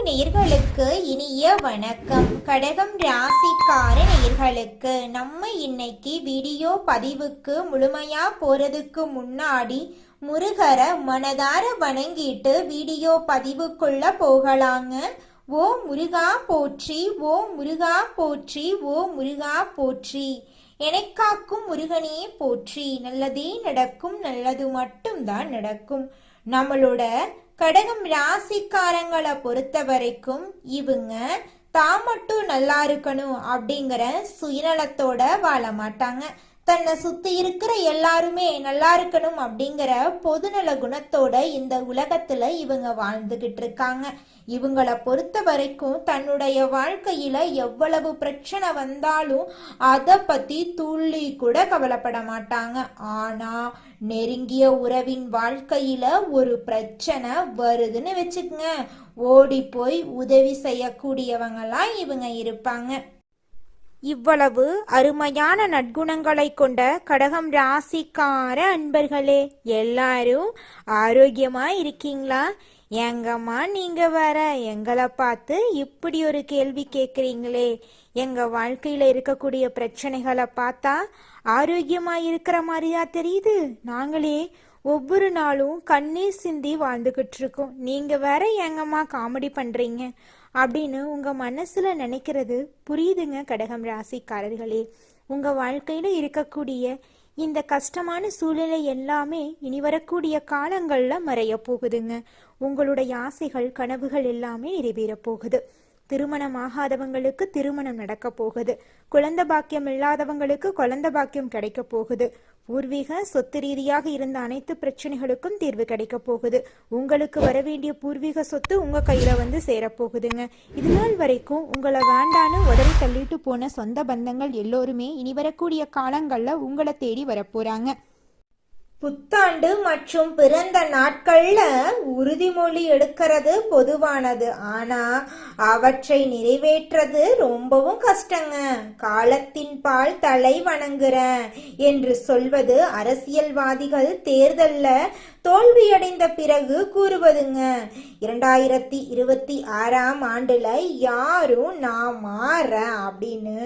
நேயர்களுக்கு இனிய வணக்கம். கடகம் ராசிக்கார நேயர்களுக்கு நம்ம இன்னைக்கு வீடியோ பதிவுக்கு முழுமையா போறதுக்கு முன்னாடி முருகரை மனதார வணங்கிட்டு வீடியோ பதிவுக்குள்ள போகலாங்க. ஓ முருகா போற்றி, ஓ முருகா போற்றி, ஓ முருகா போற்றி. எனக்காக்கும் முருகனே போற்றி. நல்லதே நடக்கும், நல்லது மட்டும்தான் நடக்கும். நம்மளோட கடகம் ராசிக்காரங்களை பொறுத்த வரைக்கும் இவங்க தான் மட்டும் நல்லா இருக்கணும் அப்படிங்கிற சுயநலத்தோட வாழ மாட்டாங்க. தன்னை சுத்தி இருக்கிற எல்லாருமே நல்லா இருக்கணும் அப்படிங்கிற பொதுநல குணத்தோட இந்த உலகத்துல இவங்க வாழ்ந்துகிட்டு இருக்காங்க. இவங்கள பொறுத்த வரைக்கும் தன்னுடைய வாழ்க்கையில எவ்வளவு பிரச்சனை வந்தாலும் அதை பத்தி துள்ளி கூட கவலைப்பட மாட்டாங்க. ஆனா நெருங்கிய உறவின் வாழ்க்கையில ஒரு பிரச்சனை வருதுன்னு வச்சுக்கங்க, ஓடி போய் உதவி செய்யக்கூடியவங்களாம் இவங்க இருப்பாங்க. இவ்வளவு அருமையான நற்குணங்களை கொண்ட கடகம் ராசிக்கார அன்பர்களே, எல்லாரும் ஆரோக்கியமா இருக்கீங்களா? எங்கம்மா நீங்க வர எங்களை பார்த்து இப்படி ஒரு கேள்வி கேட்குறீங்களே? எங்க வாழ்க்கையில இருக்கக்கூடிய பிரச்சனைகளை பார்த்தா ஆரோக்கியமா இருக்கிற மாதிரியா தெரியுது? நாங்களே ஒவ்வொரு நாளும் கண்ணீர் சிந்தி வாழ்ந்துகிட்டு இருக்கோம், நீங்க வேற எங்கம்மா காமெடி பண்றீங்க அப்படின்னு உங்க மனசுல நினைக்கிறது புரியுதுங்க. கடகம் ராசிக்காரர்களே, உங்க வாழ்க்கையில இருக்கக்கூடிய இந்த கஷ்டமான சூழ்நிலை எல்லாமே இனி வரக்கூடிய காலங்கள்ல மறைய போகுதுங்க. உங்களுடைய ஆசைகள் கனவுகள் எல்லாமே நிறைவேற போகுது. திருமணம் ஆகாதவங்களுக்கு திருமணம் நடக்க போகுது. குழந்தை பாக்கியம் இல்லாதவங்களுக்கு குழந்தை பாக்கியம் கிடைக்க போகுது. பூர்வீக சொத்து ரீதியாக இருந்த அனைத்து பிரச்சனைகளுக்கும் தீர்வு கிடைக்க போகுது. உங்களுக்கு வர வேண்டிய பூர்வீக சொத்து உங்க கையில வந்து சேரப்போகுதுங்க. இது நாள் வரைக்கும் உங்களை வேண்டான்னு உதறி தள்ளிட்டு போன சொந்த பந்தங்கள் எல்லோருமே இனி வரக்கூடிய காலங்கள்ல உங்களை தேடி வரப்போறாங்க. புத்தாண்டு மற்றும் பிறந்த நாட்கள்ல உறுதிமொழி எடுக்கிறது பொதுவானது. ஆனா அவற்றை நிறைவேற்றது ரொம்பவும் கஷ்டங்க. காலத்தின் பால் தலை வணங்குறேன் என்று சொல்வது அரசியல்வாதிகள் தேர்தல்ல தோல்வியடைந்த பிறகு கூறுவதுங்க. 2026ஆம் ஆண்டுல யாரும் நான் மாறேன் அப்படின்னு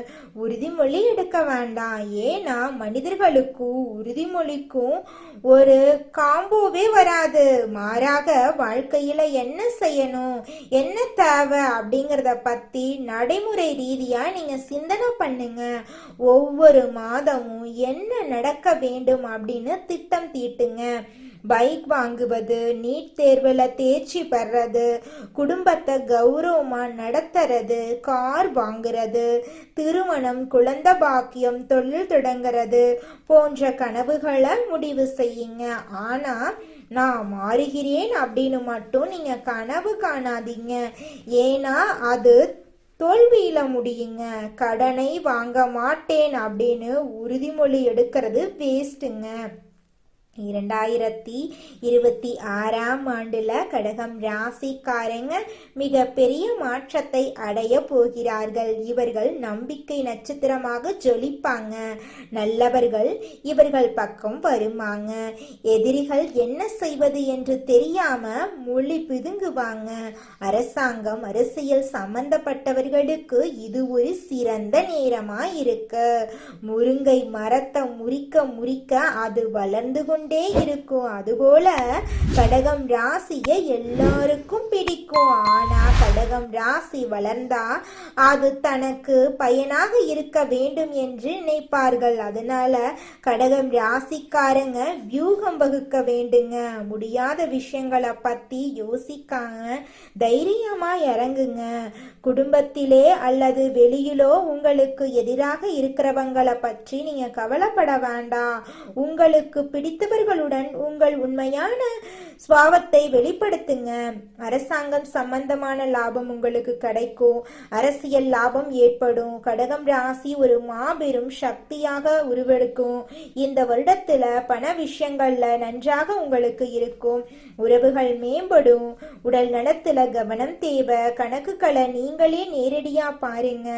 உறுதிமொழி எடுக்க வேண்டாம். ஏன்னா மனிதர்களுக்கும் உறுதிமொழிக்கும் ஒரு காம்போவே வராது. மாறாக வாழ்க்கையில என்ன செய்யணும், என்ன தேவை அப்படிங்கிறத பத்தி நடைமுறை ரீதியா நீங்க சிந்தனை பண்ணுங்க. ஒவ்வொரு மாதமும் என்ன நடக்க வேண்டும் அப்படின்னு திட்டம் தீட்டுங்க. பைக் வாங்குவது, நீட் தேர்வுல தேர்ச்சி பெறது, குடும்பத்தை கௌரவமா நடத்துறது, கார் வாங்குறது, திருமணம், குழந்தை பாக்கியம், தொழில் தொடங்குறது போன்ற கனவுகளை முடிவு செய்யுங்க. ஆனா நான் மாறுகிறேன் அப்படின்னு மட்டும் நீங்க கனவு காணாதீங்க. ஏன்னா அது தோல்வியில முடியுங்க. கடனை வாங்க மாட்டேன் அப்படின்னு உறுதிமொழி எடுக்கிறது வேஸ்ட்டுங்க. 2026ஆம் ஆண்டுல கடகம் ராசிக்காரங்க மிக பெரிய மாற்றத்தை அடைய போகிறார்கள். இவர்கள் நம்பிக்கை நட்சத்திரமாக ஜொலிப்பாங்க. நல்லவர்கள் இவர்கள் பக்கம் வருவாங்க. எதிரிகள் என்ன செய்வது என்று தெரியாம மொழி பிதுங்குவாங்க. அரசாங்கம், அரசியல் சம்பந்தப்பட்டவர்களுக்கு இது ஒரு சிறந்த நேரமா இருக்கு. முருங்கை மரத்தை முறிக்க முறிக்க அது வளர்ந்து கொண்டே இருக்கும். அதுபோல கடகம் ராசியை எல்லாருக்கும் பிடிக்கும். ஆனா கடகம் ராசி வளர்ந்தா அது தனக்கு பயனாக இருக்க வேண்டும் என்று நினைப்பார்கள். அதனால கடகம் ராசிக்காரங்க வியூகம் வகுக்க வேண்டுங்க. முடியாத விஷயங்களை பத்தி யோசிக்காம தைரியமா இறங்குங்க. குடும்பத்திலே அல்லது வெளியிலோ உங்களுக்கு எதிராக இருக்கிறவங்களை பற்றி நீங்க கவலைப்பட வேண்டாம். உங்களுக்கு பிடித்தவர்களுடன் உங்கள் உண்மையான சுபாவத்தை வெளிப்படுத்துங்க. அரசாங்கம் சம்பந்தமான லாபம் உங்களுக்கு கிடைக்கும். அரசியல் லாபம் ஏற்படும். கடகம் ராசி ஒரு மாபெரும் சக்தியாக உருவெடுக்கும். இந்த வருடத்துல பண விஷயங்கள்ல நன்றாக உங்களுக்கு இருக்கும். உறவுகள் மேம்படும். உடல் நலத்துல கவனம் தேவை. கணக்குகளை நீங்களே நேரடியா பாருங்க.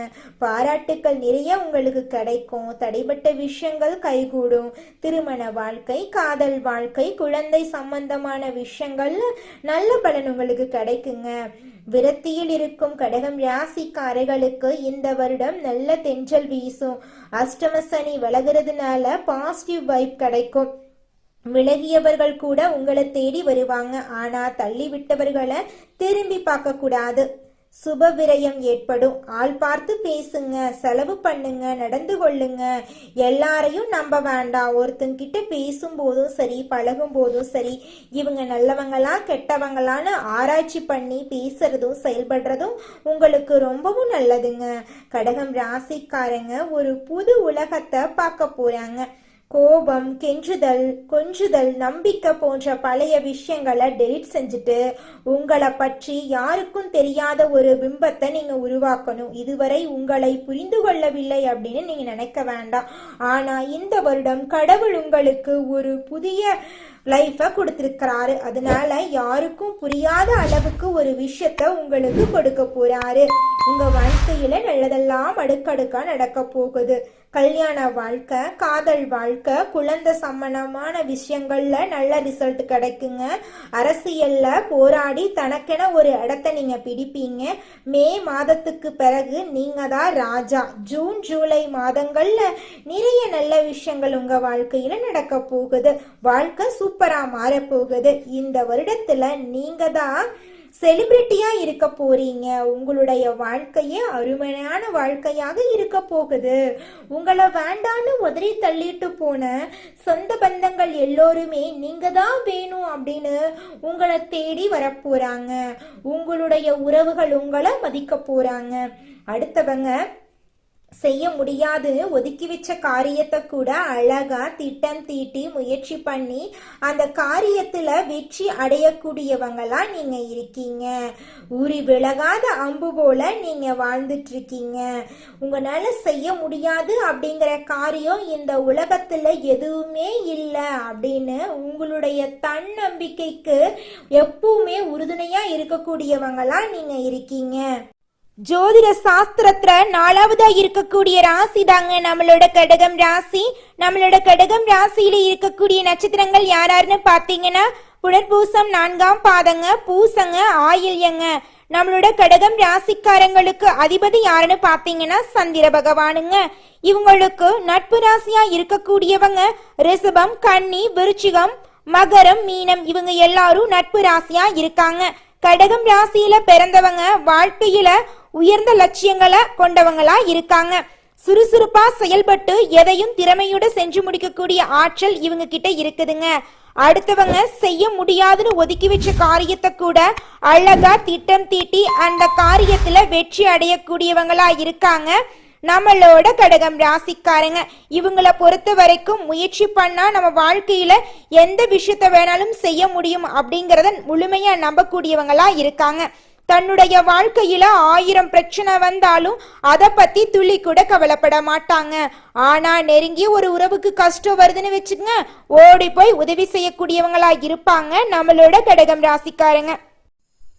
பாராட்டுக்கள் நிறைய உங்களுக்கு கிடைக்கும். தடைப்பட்ட விஷயங்கள் கைகூடும். திருமண வாழ்க்கை, காதல் வாழ்க்கை, குழந்தை சம்பந்தமான விஷயங்கள்ல நல்ல பலன் உங்களுக்கு கிடைக்குங்க. விரத்தியில் இருக்கும் கடகம் ராசிக்காரர்களுக்கு இந்த வருடம் நல்ல தென்றல் வீசும். அஷ்டம சனி விலகிறதுனால பாசிட்டிவ் வைப் கிடைக்கும். விலகியவர்கள் கூட உங்களை தேடி வருவாங்க. ஆனா தள்ளி விட்டவர்களை திரும்பி பார்க்க கூடாது. சுப விரயம் ஏற்படும். ஆள் பார்த்து பேசுங்க, செலவு பண்ணுங்க, நடந்து கொள்ளுங்க. எல்லாரையும் நம்ப வேண்டாம். ஒருத்தங்கிட்ட பேசும் போதும் சரி, பழகும் போதும் சரி, இவங்க நல்லவங்களா கெட்டவங்களான்னு ஆராய்ச்சி பண்ணி பேசுறதும் செயல்படுறதும் உங்களுக்கு ரொம்பவும் நல்லதுங்க. கடகம் ராசிக்காரங்க ஒரு புது உலகத்தை பார்க்க போறாங்க. கோபம், கெஞ்சுதல், கொஞ்சுதல், நம்பிக்கை போன்ற பழைய விஷயங்களை டெலிட் செஞ்சுட்டு உங்களை பற்றி யாருக்கும் தெரியாத ஒரு பிம்பத்தை நீங்க உருவாக்கணும். இதுவரை உங்களை புரிந்து கொள்ளவில்லை அப்படின்னு நீங்க நினைக்க வேண்டாம். ஆனா இந்த வருடம் கடவுள் உங்களுக்கு ஒரு புதிய லைஃபை கொடுத்திருக்கிறாரு. அதனால யாருக்கும் புரியாத அளவுக்கு ஒரு விஷயத்த உங்களுக்கு கொடுக்க போறாரு. உங்க வாழ்க்கையில நல்லதெல்லாம் அடுக்கடுக்கா நடக்க போகுது. கல்யாண வாழ்க்கை, காதல் வாழ்க்கை, குழந்தை சம்பந்தமான விஷயங்கள்ல நல்ல ரிசல்ட் கிடைக்குங்க. அரசியல்ல போராடி தனக்கென ஒரு இடத்த நீங்க பிடிப்பீங்க. மே மாதத்துக்கு பிறகு நீங்க தான் ராஜா. ஜூன் ஜூலை மாதங்கள்ல நிறைய நல்ல விஷயங்கள் உங்க வாழ்க்கையில நடக்க போகுது. வாழ்க்கை சூப்பரா மாற போகுது. இந்த வருடத்துல நீங்க தான் செலிபிரிட்டியா இருக்க போறீங்க. உங்களுடைய வாழ்க்கையே அருமையான வாழ்க்கையாக இருக்க போகுது. உங்களை வேண்டான்னு உதறி தள்ளிட்டு போன சொந்த பந்தங்கள் எல்லோருமே நீங்க தான் வேணும் அப்படின்னு உங்களை தேடி வரப்போறாங்க. உங்களுடைய உறவுகள் உங்களை மதிக்க போறாங்க. அடுத்தவங்க செய்ய முடியாது ஒதுக்கி வச்ச காரியத்தை கூட அழகா திட்டம் தீட்டி முயற்சி பண்ணி அந்த காரியத்துல வெற்றி அடையக்கூடியவங்களா நீங்க இருக்கீங்க. ஊறி விலகாத அம்பு போல நீங்க வாழ்ந்துட்டு இருக்கீங்க. உங்களால செய்ய முடியாது அப்படிங்கிற காரியம் இந்த உலகத்துல எதுவுமே இல்லை அப்படின்னு உங்களுடைய தன்னம்பிக்கைக்கு எப்பவுமே உறுதுணையா இருக்கக்கூடியவங்களா நீங்க இருக்கீங்க. ஜோதிட சாஸ்திரத்துல 4வதா இருக்கக்கூடிய ராசி தாங்க நம்மளோட கடகம் ராசி. நம்மளோட கடகம் ராசியில இருக்கக்கூடிய நட்சத்திரங்கள் யாராருன்னு பாத்தீங்கன்னா புனர்பூசம் 4ஆம் பாதங்க, பூசங்க, ஆயில்யங்க. நம்மளோட கடகம் ராசிக்காரங்களுக்கு அதிபதி யாருன்னு பாத்தீங்கன்னா சந்திர பகவானுங்க. இவங்களுக்கு நட்பு ராசியா இருக்கக்கூடியவங்க ரிஷபம், கன்னி, விருச்சிகம், மகரம், மீனம். இவங்க எல்லாரும் நட்பு ராசியா இருக்காங்க. கடகம் ராசியில பிறந்தவங்க வாழ்க்கையில உயர்ந்த லட்சியங்களை கொண்டவங்களா இருக்காங்க. சுறுசுறுப்பா செயல்பட்டு எதையும் திறமையோட செஞ்சு முடிக்கக்கூடிய ஆற்றல் இவங்க கிட்ட இருக்குதுங்க. அடுத்தவங்க செய்ய முடியாதுன்னு ஒதுக்கி வச்ச காரியத்தை கூட அழகா திட்டம் தீட்டி அந்த காரியத்துல வெற்றி அடையக்கூடியவங்களா இருக்காங்க நம்மளோட கடகம் ராசிக்காரங்க. இவங்களை பொறுத்த வரைக்கும் முயற்சி பண்ணா நம்ம வாழ்க்கையில எந்த விஷயத்த வேணாலும் செய்ய முடியும் அப்படிங்கறத முழுமையா நம்பக்கூடியவங்களா இருக்காங்க. தன்னுடைய வாழ்க்கையில 1000 பிரச்சனை வந்தாலும் அதை பத்தி துளி கூட கவலைப்பட மாட்டாங்க. ஆனா நெருங்கிய ஒரு உறவுக்கு கஷ்டம் வருதுன்னு வச்சுக்கங்க, ஓடி போய் உதவி செய்யக்கூடியவங்களா இருப்பாங்க நம்மளோட கடகம் ராசிக்காரங்க.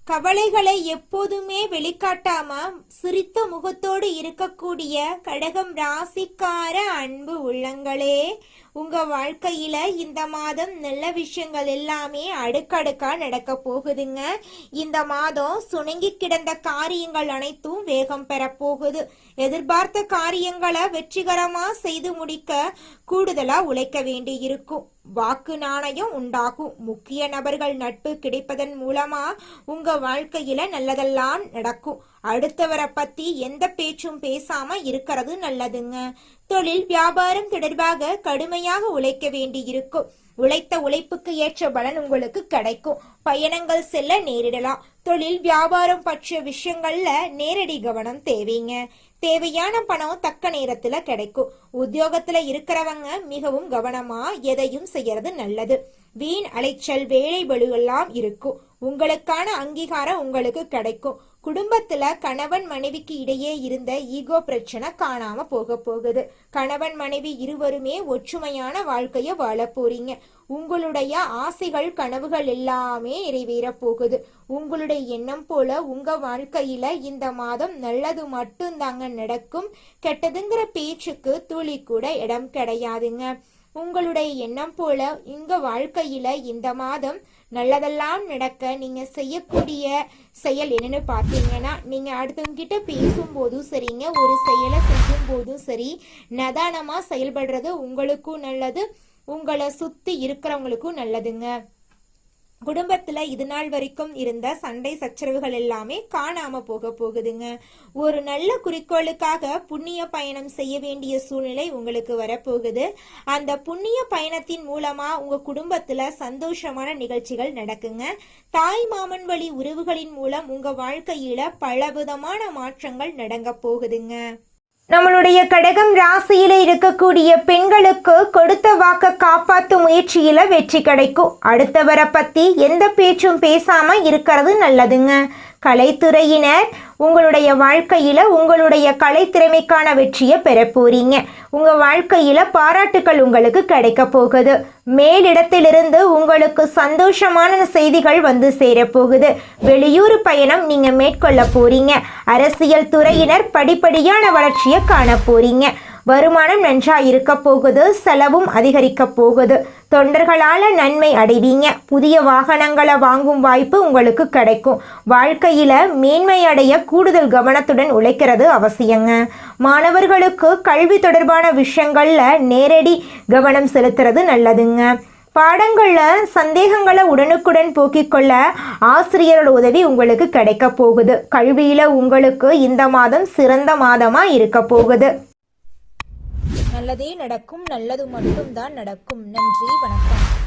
கவலைகளை எப்போதுமே வெளிக்காட்டாம சிரித்த முகத்தோடு இருக்கக்கூடிய கடகம் ராசிக்கார அன்பு உள்ளங்களே, உங்க வாழ்க்கையில இந்த மாதம் நல்ல விஷயங்கள் எல்லாமே அடுக்கடுக்கா நடக்க போகுதுங்க. இந்த மாதம் சுணங்கி கிடந்த காரியங்கள் அனைத்தும் வேகம் பெற போகுது. எதிர்பார்த்த காரியங்களை வெற்றிகரமா செய்து முடிக்க கூடுதலா உழைக்க வேண்டி இருக்கும். வாக்கு நாணயம் உண்டாகும். முக்கிய நபர்கள் நட்பு கிடைப்பதன் மூலமா உங்க வாழ்க்கையில நல்லதெல்லாம் நடக்கும். அடுத்தவரை பத்தி எந்த பேச்சும் பேசாம இருக்கிறது நல்லதுங்க. தொழில் வியாபாரம் தொடர்பாக கடுமையாக உழைக்க வேண்டி இருக்கும். உழைத்த உழைப்புக்கு ஏற்ற பலன் உங்களுக்கு கிடைக்கும். பயணங்கள் செல்ல நேரிடலாம். தொழில் வியாபாரம் பற்றிய விஷயங்கள்ல நேரடி கவனம் தேவைங்க. தேவையான பணம் தக்க நேரத்துல கிடைக்கும். உத்தியோகத்துல இருக்கிறவங்க மிகவும் கவனமா எதையும் செய்யறது நல்லது. வீண் அலைச்சல், வேலை பளுவெல்லாம் இருக்கும். உங்களுக்கான அங்கீகாரம் உங்களுக்கு கிடைக்கும். குடும்பத்துல கணவன் மனைவிக்கு இடையே இருந்த ஈகோ பிரச்சனை காணாம போக போகுது. கணவன் மனைவி இருவருமே ஒற்றுமையான வாழ்க்கைய வாழ போறீங்க. உங்களுடைய ஆசைகள் கனவுகள் எல்லாமே நிறைவேற போகுது. உங்களுடைய எண்ணம் போல உங்க வாழ்க்கையில இந்த மாதம் நல்லது மட்டும்தாங்க நடக்கும். கெட்டதுங்கிற பேச்சுக்கு துளி கூட இடம் கிடையாதுங்க. உங்களுடைய எண்ணம் போல உங்க வாழ்க்கையில இந்த மாதம் நல்லதெல்லாம் நடக்க நீங்கள் செய்யக்கூடிய செயல் என்னன்னு பார்த்தீங்கன்னா, நீங்கள் அடுத்தவங்க கிட்ட பேசும்போதும் சரிங்க, ஒரு செயலை செய்யும் போதும் சரி, நிதானமாக செயல்படுறது உங்களுக்கும் நல்லது, உங்களை சுற்றி இருக்கிறவங்களுக்கும் நல்லதுங்க. குடும்பத்துல இது நாள் வரைக்கும் இருந்த சண்டை சச்சரவுகள் எல்லாமே காணாம போகுதுங்க. ஒரு நல்ல குறிக்கோளுக்காக புண்ணிய பயணம் செய்ய வேண்டிய சூழ்நிலை உங்களுக்கு வரப்போகுது. அந்த புண்ணிய பயணத்தின் மூலமா உங்க குடும்பத்துல சந்தோஷமான நிகழ்ச்சிகள் நடக்குங்க. தாய் மாமன் வழி உறவுகளின் மூலம் உங்க வாழ்க்கையில பலவிதமான மாற்றங்கள் நடங்க போகுதுங்க. நம்மளுடைய கடகம் ராசியில இருக்கக்கூடிய பெண்களுக்கு கொடுத்த வாக்க காப்பாற்றும் முயற்சியில வெற்றி கிடைக்கும். அடுத்தவரை பத்தி எந்த பேச்சும் பேசாம இருக்கிறது நல்லதுங்க. கலைத்துறையினர் உங்களுடைய வாழ்க்கையில உங்களுடைய கலைத்திறமைக்கான வெற்றியை பெற போறீங்க. உங்க வாழ்க்கையில பாராட்டுக்கள் உங்களுக்கு கிடைக்க போகுது. மேலிடத்திலிருந்து உங்களுக்கு சந்தோஷமான செய்திகள் வந்து சேரப்போகுது. வெளியூர் பயணம் நீங்க மேற்கொள்ள போறீங்க. அரசியல் துறையினர் படிப்படியான வளர்ச்சியை காண போறீங்க. வருமானம் நன்றா இருக்க போகுது, செலவும் அதிகரிக்க போகுது. தொண்டர்களால நன்மை அடைவீங்க. புதிய வாகனங்களை வாங்கும் வாய்ப்பு உங்களுக்கு கிடைக்கும். வாழ்க்கையில மேன்மை அடைய கூடுதல் கவனத்துடன் உழைக்கிறது அவசியங்க. மாணவர்களுக்கு கல்வி தொடர்பான விஷயங்கள்ல நேரடி கவனம் செலுத்துறது நல்லதுங்க. பாடங்களில் சந்தேகங்களை உடனுக்குடன் போக்கிக் கொள்ள ஆசிரியரோட உதவி உங்களுக்கு கிடைக்க போகுது. கல்வியில உங்களுக்கு இந்த மாதம் சிறந்த மாதமா இருக்க போகுது. நல்லதே நடக்கும், நல்லது மட்டும்தான் நடக்கும். நன்றி, வணக்கம்.